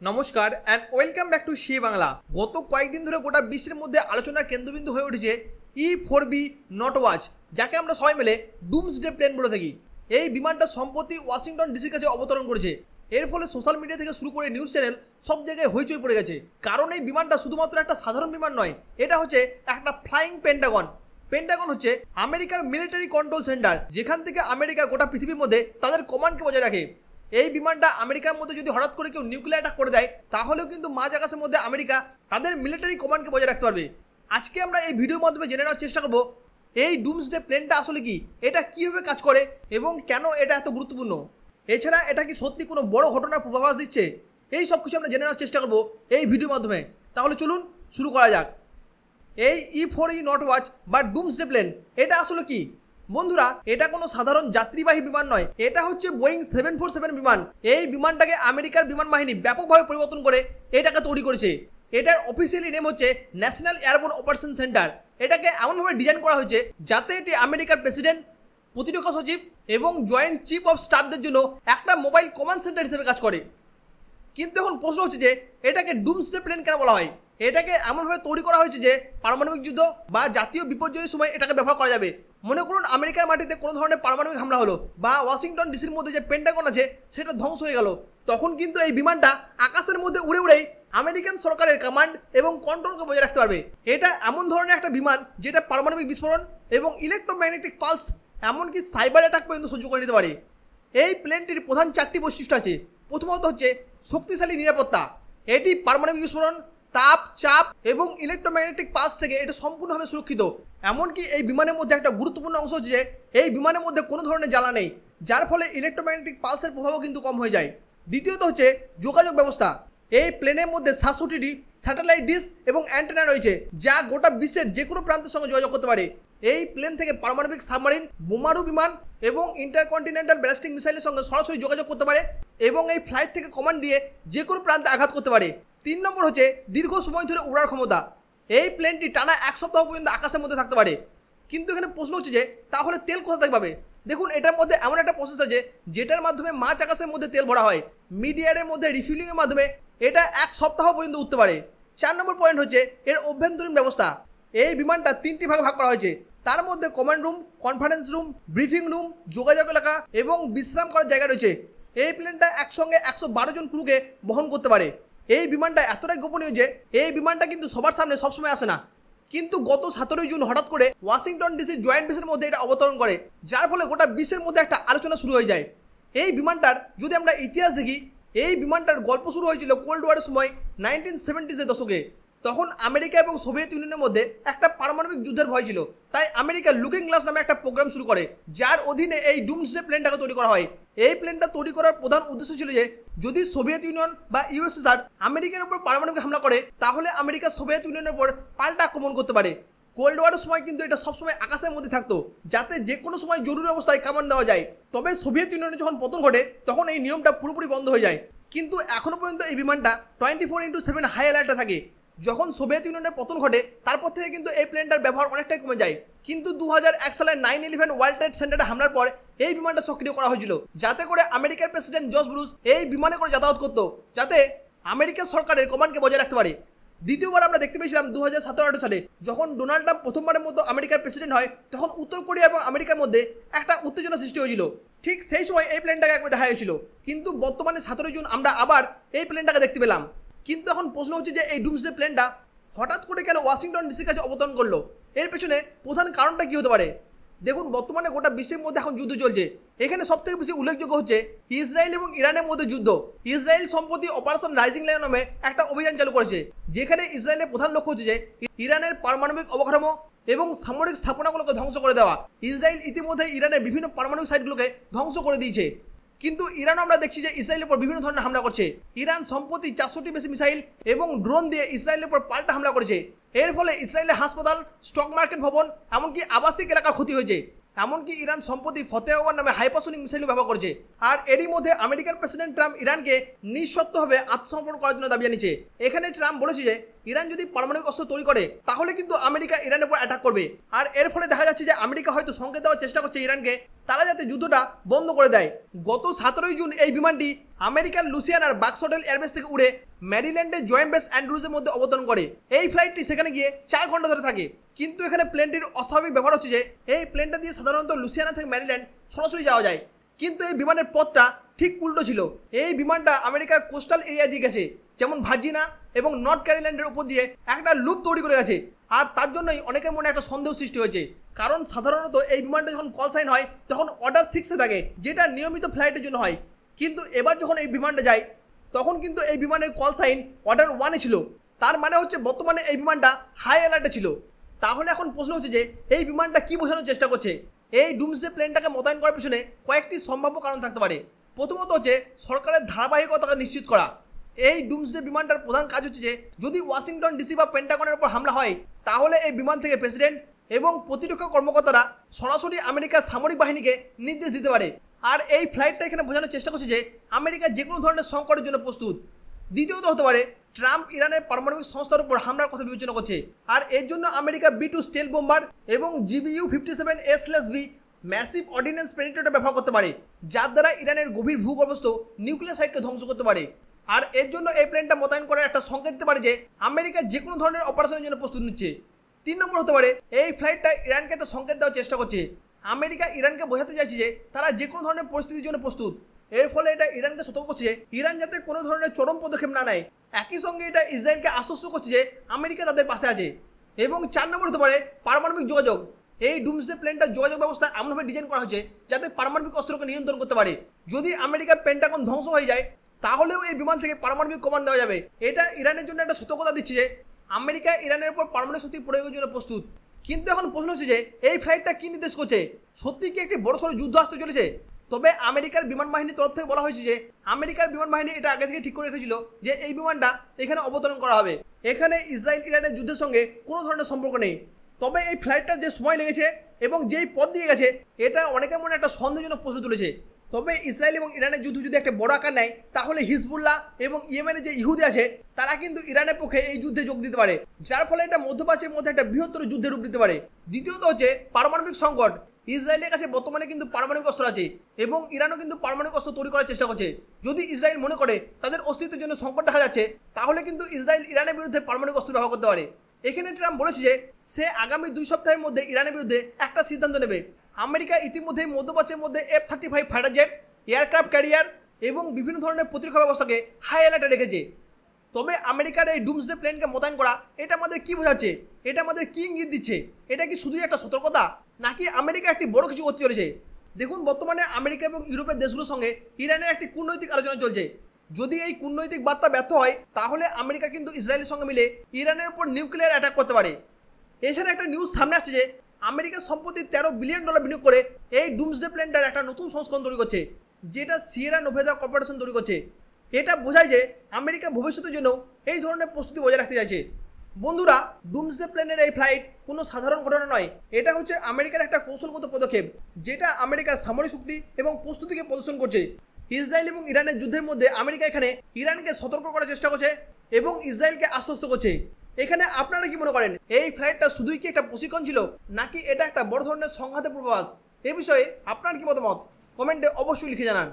নমস্কার and welcome back to C Bangla. গত কয়েকদিন ধরে গোটা বিশ্বের মধ্যে আলোচনার কেন্দ্রবিন্দু হয়ে উঠেছে E4B নট ওয়াচ, যাকে আমরা সবাই মিলে ডুমসডে প্লেন বলে থাকি। এই বিমানটা সম্প্রতি ওয়াশিংটন ডিসির কাছে অবতরণ করেছে। এর ফলে সোশ্যাল মিডিয়া থেকে শুরু করে নিউজ চ্যানেল সব জায়গায় হইচই পড়ে গেছে, কারণ এই বিমানটা শুধুমাত্র একটা সাধারণ বিমান নয়, এটা হচ্ছে একটা ফ্লাইং পেন্টাগন। পেন্টাগন হচ্ছে আমেরিকার মিলিটারি কন্ট্রোল সেন্টার, যেখান থেকে আমেরিকা গোটা পৃথিবীর মধ্যে তাদের কমান্ডকে বজায় রাখে। এই বিমানটা আমেরিকার মধ্যে যদি হঠাৎ করে কেউ নিউক্লিয়ার অ্যাটাক করে দেয়, তাহলেও কিন্তু মাঝ আকাশের মধ্যে আমেরিকা তাদের মিলিটারি কমান্ডকে বজায় রাখতে পারবে। আজকে আমরা এই ভিডিওর মাধ্যমে জেনে নেওয়ার চেষ্টা করব এই ডুমসডে প্লেনটা আসলে কি, এটা কীভাবে কাজ করে এবং কেন এটা এত গুরুত্বপূর্ণ। এছাড়া এটা কি সত্যি কোনো বড় ঘটনার পূর্বাভাস দিচ্ছে, এই সব কিছু আমরা জেনে নেওয়ার চেষ্টা করব এই ভিডিওর মাধ্যমে। তাহলে চলুন শুরু করা যাক। এই E4E নট ওয়াচ বা ডুমসডে প্লেন এটা আসলে কি? বন্ধুরা, এটা কোনো সাধারণ যাত্রীবাহী বিমান নয়, এটা হচ্ছে বোয়িং 747 বিমান। এই বিমানটাকে আমেরিকার বিমান বাহিনী ব্যাপকভাবে পরিবর্তন করে এটাকে তৈরি করেছে। এটার অফিসিয়ালি নেম হচ্ছে ন্যাশনাল এয়ারবোর্ন অপারেশন সেন্টার। এটাকে এমনভাবে ডিজাইন করা হয়েছে যাতে এটি আমেরিকার প্রেসিডেন্ট, প্রতিরক্ষা সচিব এবং জয়েন্ট চিফ অফ স্টাফদের জন্য একটা মোবাইল কমান্ড সেন্টার হিসেবে কাজ করে। কিন্তু এখন প্রশ্ন হচ্ছে যে এটাকে ডুমসডে প্লেন কেন বলা হয়? এটাকে এমনভাবে তৈরি করা হয়েছে যে পারমাণবিক যুদ্ধ বা জাতীয় বিপর্যয়ের সময় এটাকে ব্যবহার করা যাবে। মনে করুন আমেরিকার মাটিতে কোনো ধরনের পারমাণবিক হামলা হলো বা ওয়াশিংটন ডিসির মধ্যে যে পেন্টাগন আছে সেটা ধ্বংস হয়ে গেল, তখন কিন্তু এই বিমানটা আকাশের মধ্যে উড়ে উড়েই আমেরিকান সরকারের কমান্ড এবং কন্ট্রোলকে বজায় রাখতে পারবে। এটা এমন ধরনের একটা বিমান যেটা পারমাণবিক বিস্ফোরণ এবং ইলেকট্রোম্যাগনেটিক পালস, এমনকি সাইবার অ্যাটাক পর্যন্ত সহ্য করে নিতে পারে। এই প্লেনটির প্রধান 4টি বৈশিষ্ট্য আছে। প্রথমত হচ্ছে শক্তিশালী নিরাপত্তা। এটি পারমাণবিক বিস্ফোরণ, তাপ, চাপ এবং ইলেকট্রোম্যাগনেটিক পালস থেকে এটা সম্পূর্ণভাবে সুরক্ষিত। এমনকি এই বিমানের মধ্যে একটা গুরুত্বপূর্ণ অংশ হচ্ছে যে এই বিমানের মধ্যে কোনো ধরনের জ্বালা নেই, যার ফলে ইলেকট্রোম্যাগনেটিক পালসের প্রভাবও কিন্তু কম হয়ে যায়। দ্বিতীয়ত হচ্ছে যোগাযোগ ব্যবস্থা। এই প্লেনের মধ্যে 700টি স্যাটেলাইট ডিশ এবং অ্যান্টেনা রয়েছে, যা গোটা বিশ্বের যে কোনো প্রান্তের সঙ্গে যোগাযোগ করতে পারে। এই প্লেন থেকে পারমাণবিক সাবমারিন, বোমারু বিমান এবং ইন্টারকন্টিনেন্টাল ব্যালিস্টিক মিসাইলের সঙ্গে সরাসরি যোগাযোগ করতে পারে এবং এই ফ্লাইট থেকে কমান্ড দিয়ে যে কোনো প্রান্তে আঘাত করতে পারে। 3 নম্বর হচ্ছে দীর্ঘ সময় ধরে উড়ার ক্ষমতা। এই প্লেনটি টানা 1 সপ্তাহ পর্যন্ত আকাশের মধ্যে থাকতে পারে। কিন্তু এখানে প্রশ্ন হচ্ছে যে তাহলে তেল কোথা থেকে পাবে? দেখুন, এটার মধ্যে এমন একটা প্রসেস আছে যেটার মাধ্যমে মাঝ আকাশের মধ্যে তেল ভরা হয়। মিডিয়ারের মধ্যে রিফিলিংয়ের মাধ্যমে এটা 1 সপ্তাহ পর্যন্ত উঠতে পারে। 4 নম্বর পয়েন্ট হচ্ছে এর অভ্যন্তরীণ ব্যবস্থা। এই বিমানটা 3টি ভাগে ভাগ করা হয়েছে। তার মধ্যে command room, conference room, briefing room, যোগাযোগ এলাকা এবং বিশ্রাম করার জায়গা রয়েছে। এই প্লেনটা একসঙ্গে 112 জন ক্রুকে বহন করতে পারে। এই বিমানটা এতটাই গোপনীয় যে এই বিমানটা কিন্তু সবার সামনে সবসময় আসে না। কিন্তু গত 17 জুন হঠাৎ করে ওয়াশিংটন ডিসি জয়েন্ট বেসের মধ্যে এটা অবতরণ করে, যার ফলে গোটা বিশ্বের মধ্যে একটা আলোচনা শুরু হয়ে যায়। এই বিমানটার যদি আমরা ইতিহাস দেখি, এই বিমানটার গল্প শুরু হয়েছিল কোল্ড ওয়ারের সময় 1970s দশকে। তখন আমেরিকা এবং সোভিয়েত ইউনিয়নের মধ্যে একটা পারমাণবিক যুদ্ধের ভয় ছিল, তাই আমেরিকা লুকিং গ্লাস নামে একটা প্রোগ্রাম শুরু করে, যার অধীনে এই ডুমসডে প্লেনটাকে তৈরি করা হয়। এই প্লেনটা তৈরি করার প্রধান উদ্দেশ্য ছিল যে যদি সোভিয়েত ইউনিয়ন বা ইউএসএসআর আমেরিকার উপর পারমাণবিক হামলা করে, তাহলে আমেরিকা সোভিয়েত ইউনিয়নের উপর পাল্টা আক্রমণ করতে পারে। কোল্ড ওয়ারের সময় কিন্তু এটা সবসময় আকাশের মধ্যে থাকতো, যাতে যে কোনো সময় জরুরি অবস্থায় কামান দেওয়া যায়। তবে সোভিয়েত ইউনিয়নে যখন পতন ঘটে, তখন এই নিয়মটা পুরোপুরি বন্ধ হয়ে যায়। কিন্তু এখনও পর্যন্ত এই বিমানটা 24/7 হাই অ্যালার্টে থাকে। যখন সোভিয়েত ইউনিয়নের পতন ঘটে, তারপর থেকে কিন্তু এই প্লেনটার ব্যবহার অনেকটাই কমে যায়। কিন্তু 2001 সালে 9/11 ওয়ার্ল্ড ট্রেড সেন্টারে হামলার পর এই বিমানটা সক্রিয় করা হয়েছিল, যাতে করে আমেরিকার প্রেসিডেন্ট জর্জ বুশ এই বিমানে করে যাতায়াত করতো, যাতে আমেরিকা সরকারের কমান্ডকে বজায় রাখতে পারে। দ্বিতীয়বার আমরা দেখতে পেয়েছিলাম 2017-18 সালে, যখন ডোনাল্ড ট্রাম্প প্রথমবারের মতো আমেরিকার প্রেসিডেন্ট হয়, তখন উত্তর কোরিয়া এবং আমেরিকার মধ্যে একটা উত্তেজনা সৃষ্টি হয়েছিল। ঠিক সেই সময় এই প্লেনটাকে একবার দেখা হয়েছিল। কিন্তু বর্তমানে 17 জুন আমরা আবার এই প্লেনটাকে দেখতে পেলাম। কিন্তু এখন প্রশ্ন হচ্ছে যে এই ডুমসডে প্লেনটা হঠাৎ করে কেন ওয়াশিংটন ডিসির কাছে অবতরণ করলো? এর পেছনে প্রধান কারণটা কী হতে পারে? দেখুন, বর্তমানে গোটা বিশ্বের মধ্যে এখন যুদ্ধ চলছে। এখানে সবথেকে বেশি উল্লেখযোগ্য হচ্ছে ইসরায়েল এবং ইরানের মধ্যে যুদ্ধ। ইসরায়েল সম্প্রতি অপারেশন রাইজিং লায়ন নামে একটা অভিযান চালু করেছে, যেখানে ইসরায়েলের প্রধান লক্ষ্য হচ্ছে যে ইরানের পারমাণবিক অবকাঠামো এবং সামরিক স্থাপনাগুলোকে ধ্বংস করে দেওয়া। ইসরায়েল ইতিমধ্যে ইরানের বিভিন্ন পারমাণবিক সাইটগুলোকে ধ্বংস করে দিয়েছে। কিন্তু ইরানও আমরা দেখছি যে ইসরায়েলের উপর বিভিন্ন ধরনের হামলা করছে। ইরান সম্প্রতি 400টি বেশি মিসাইল এবং ড্রোন দিয়ে ইসরায়েলের উপর পাল্টা হামলা করেছে। এর ফলে ইসরায়েলের হাসপাতাল, স্টক মার্কেট ভবন, এমনকি আবাসিক এলাকার ক্ষতি হয়েছে। এমনকি ইরান সম্প্রতি ফতেহাবাদ নামে হাইপারসোনিক মিসাইল ব্যবহার করেছে। আর এরই মধ্যে আমেরিকান প্রেসিডেন্ট ট্রাম্প ইরানকে নিঃশর্তভাবে আত্মসমর্পণ করার জন্য দাবি জানিয়েছে। এখানে ট্রাম্প বলেছে যে ইরান যদি পারমাণবিক অস্ত্র তৈরি করে তাহলে কিন্তু আমেরিকা ইরানের উপর অ্যাটাক করবে। আর এর ফলে দেখা যাচ্ছে যে আমেরিকা হয়তো সংকেত দেওয়ার চেষ্টা করছে ইরানকে তারা যাতে যুদ্ধটা বন্ধ করে দেয়। গত 17 জুন এই বিমানটি আমেরিকার লুসিয়ানার বাক্সটেল এয়ারবেস থেকে উড়ে ম্যারিল্যান্ডের জয়েন্ট বেস অ্যান্ড্রুজের মধ্যে অবতরণ করে। এই ফ্লাইটটি সেখানে গিয়ে 4 ঘন্টা ধরে থাকে। কিন্তু এখানে প্লেনটির অস্বাভাবিক ব্যাপার হচ্ছে যে এই প্লেনটা দিয়ে সাধারণত লুসিয়ানা থেকে ম্যারিল্যান্ড সরাসরি যাওয়া যায়, কিন্তু এই বিমানের পথটা ঠিক উল্টো ছিল। এই বিমানটা আমেরিকার কোস্টাল এরিয়া দিয়ে গেছে, যেমন ভার্জিনা এবং নর্থ ক্যারোলাইনার উপর দিয়ে একটা লুপ তৈরি করে গেছে। আর তার জন্যই অনেকের মনে একটা সন্দেহ সৃষ্টি হয়েছে, কারণ সাধারণত এই বিমানটা যখন কল সাইন হয় তখন অর্ডার 6-এ থাকে, যেটা নিয়মিত ফ্লাইটের জন্য হয়। কিন্তু এবার যখন এই বিমানটা যায় তখন কিন্তু এই বিমানের কল সাইন অর্ডার 1-এ ছিল। তার মানে হচ্ছে বর্তমানে এই বিমানটা হাই অ্যালার্টে ছিল। তাহলে এখন প্রশ্ন হচ্ছে যে এই বিমানটা কি বোঝানোর চেষ্টা করছে? এই ডুমসডে প্লেনটাকে মোতায়েন করার পিছনে কয়েকটি সম্ভাব্য কারণ থাকতে পারে। প্রথমত হচ্ছে সরকারের ধারাবাহিকতাকে নিশ্চিত করা। এই ডুমসডে বিমানটার প্রধান কাজ হচ্ছে যে যদি ওয়াশিংটন ডিসি বা পেন্টাগনের উপর হামলা হয় তাহলে এই বিমান থেকে প্রেসিডেন্ট এবং প্রতিরক্ষা কর্মকর্তারা সরাসরি আমেরিকার সামরিক বাহিনীকে নির্দেশ দিতে পারে। আর এই ফ্লাইটটা এখানে বোঝানোর চেষ্টা করছে যে আমেরিকা যে কোনো ধরনের সংকটের জন্য প্রস্তুত। দ্বিতীয়ত হতে পারে ট্রাম্প ইরানের পারমাণবিক সংস্থার উপর হামলার কথা বিবেচনা করছে, আর এর জন্য আমেরিকা B-2 স্টেল বোম্বার এবং GBU-57S/B ম্যাসিভ অর্ডিন্যান্স পেনিট্রেটর ব্যবহার করতে পারে, যার দ্বারা ইরানের গভীর ভূগর্ভস্থ নিউক্লিয়ার সাইটকে ধ্বংস করতে পারে। আর এর জন্য এই প্লেনটা মোতায়েন করার একটা সংকেত দিতে পারে যে আমেরিকা যে কোনো ধরনের অপারেশনের জন্য প্রস্তুত নিচ্ছে। 3 নম্বর হতে পারে এই ফ্লাইটটা ইরানকে একটা সংকেত দেওয়ার চেষ্টা করছে। আমেরিকা ইরানকে বোঝাতে চাইছে যে তারা যে কোনো ধরনের পরিস্থিতির জন্য প্রস্তুত। এর ফলে এটা ইরানকে সতর্ক করছে যে ইরান যাতে কোনো ধরনের চরম পদক্ষেপ না নেয়। একই সঙ্গে এটা ইসরায়েলকে আশ্বস্ত করছে যে আমেরিকা তাদের পাশে আছে। এবং 4 নম্বর হতে পারে পারমাণবিক যোগাযোগ। এই ডুমসডে প্লেনটার যোগাযোগ ব্যবস্থা এমনভাবে ডিজাইন করা হয়েছে যাতে পারমাণবিক অস্ত্রকে নিয়ন্ত্রণ করতে পারে। যদি আমেরিকার পেন্টাগন ধ্বংস হয়ে যায় তাহলেও এই বিমান থেকে পারমাণবিক কমান্ড দেওয়া যাবে। এটা ইরানের জন্য একটা সতর্কতা দিচ্ছে যে আমেরিকা ইরানের উপর পারমাণবিক শক্তি প্রয়োগের জন্য প্রস্তুত। কিন্তু এখন প্রশ্ন হচ্ছে যে এই ফ্লাইটটা কি নির্দেশ করছে? সত্যি কি একটি বড়সড় যুদ্ধ আসতে চলেছে? তবে আমেরিকার বিমান বাহিনীর তরফ থেকে বলা হয়েছে যে আমেরিকার বিমান বাহিনী এটা আগে থেকে ঠিক করে রেখেছিল যে এই বিমানটা এখানে অবতরণ করা হবে। এখানে ইসরায়েল ইরানের যুদ্ধের সঙ্গে কোনো ধরনের সম্পর্ক নেই। তবে এই ফ্লাইটটা যে সময় লেগেছে এবং যেই পথ দিয়ে গেছে এটা অনেকের মনে একটা সন্দেহজনক প্রশ্ন তুলেছে। তবে ইসরায়েল এবং ইরানের যুদ্ধ যদি একটা বড় আকার নেয় তাহলে হিজবুল্লাহ এবং ইয়েমেনের যে ইহুদি আছে তারা কিন্তু ইরানের পক্ষে এই যুদ্ধে যোগ দিতে পারে, যার ফলে এটা মধ্যপ্রাচ্যের মধ্যে একটা বৃহত্তর যুদ্ধের রূপ দিতে পারে। দ্বিতীয়ত হচ্ছে পারমাণবিক সংকট। ইসরায়েলের কাছে বর্তমানে কিন্তু পারমাণবিক অস্ত্র আছে এবং ইরানও কিন্তু পারমাণবিক অস্ত্র তৈরি করার চেষ্টা করছে। যদি ইসরায়েল মনে করে তাদের অস্তিত্বের জন্য সংকট দেখা যাচ্ছে তাহলে কিন্তু ইসরায়েল ইরানের বিরুদ্ধে পারমাণবিক অস্ত্র ব্যবহার করতে পারে। এখানে ট্রাম্প বলেছে যে সে আগামী 2 সপ্তাহের মধ্যে ইরানের বিরুদ্ধে একটা সিদ্ধান্ত নেবে। আমেরিকা ইতিমধ্যেই মধ্যপ্রাচ্যের মধ্যে F-35 fighter jet, aircraft carrier এবং বিভিন্ন ধরনের প্রতিরক্ষা ব্যবস্থাকে হাই অ্যালার্টে রেখেছে। তবে আমেরিকার এই ডুমসডে প্লেনকে মোতায়েন করা এটা আমাদের কি বোঝাচ্ছে? এটা আমাদের কি ইঙ্গিত দিচ্ছে? এটা কি শুধুই একটা সতর্কতা নাকি আমেরিকা একটি বড় কিছু করতে চলেছে? দেখুন, বর্তমানে আমেরিকা এবং ইউরোপের দেশগুলোর সঙ্গে ইরানের একটি কূটনৈতিক আলোচনা চলছে। যদি এই কূটনৈতিক বার্তা ব্যর্থ হয় তাহলে আমেরিকা কিন্তু ইসরায়েলের সঙ্গে মিলে ইরানের উপর নিউক্লিয়ার অ্যাটাক করতে পারে। এছাড়া একটা নিউজ সামনে আসছে যে আমেরিকা সম্প্রতি $13 বিলিয়ন বিনিয়োগ করে এই ডুমসডে প্লেনটার একটা নতুন সংস্করণ তৈরি করছে, যেটা সিয়েরা নোভেদা কর্পোরেশন তৈরি করছে। এটা বোঝায় যে আমেরিকা ভবিষ্যতের জন্য এই ধরনের প্রস্তুতি বজায় রাখতে চাইছে। বন্ধুরা, ডুমসডে প্লেনের এই ফ্লাইট কোনো সাধারণ ঘটনা নয়। এটা হচ্ছে আমেরিকার একটা কৌশলগত পদক্ষেপ, যেটা আমেরিকার সামরিক শক্তি এবং প্রস্তুতিকে প্রদর্শন করছে। ইসরায়েল এবং ইরানের যুদ্ধের মধ্যে আমেরিকা এখানে ইরানকে সতর্ক করার চেষ্টা করছে এবং ইসরায়েলকে আশ্বস্ত করছে। এখানে আপনারা কি মনে করেন, এই ফ্লাইটটা শুধুই কি একটা প্রশিক্ষণ ছিল নাকি এটা একটা বড় ধরনের সংঘাতের পূর্বাভাস? এ বিষয়ে আপনার কি মতামত কমেন্টে অবশ্যই লিখে জানান।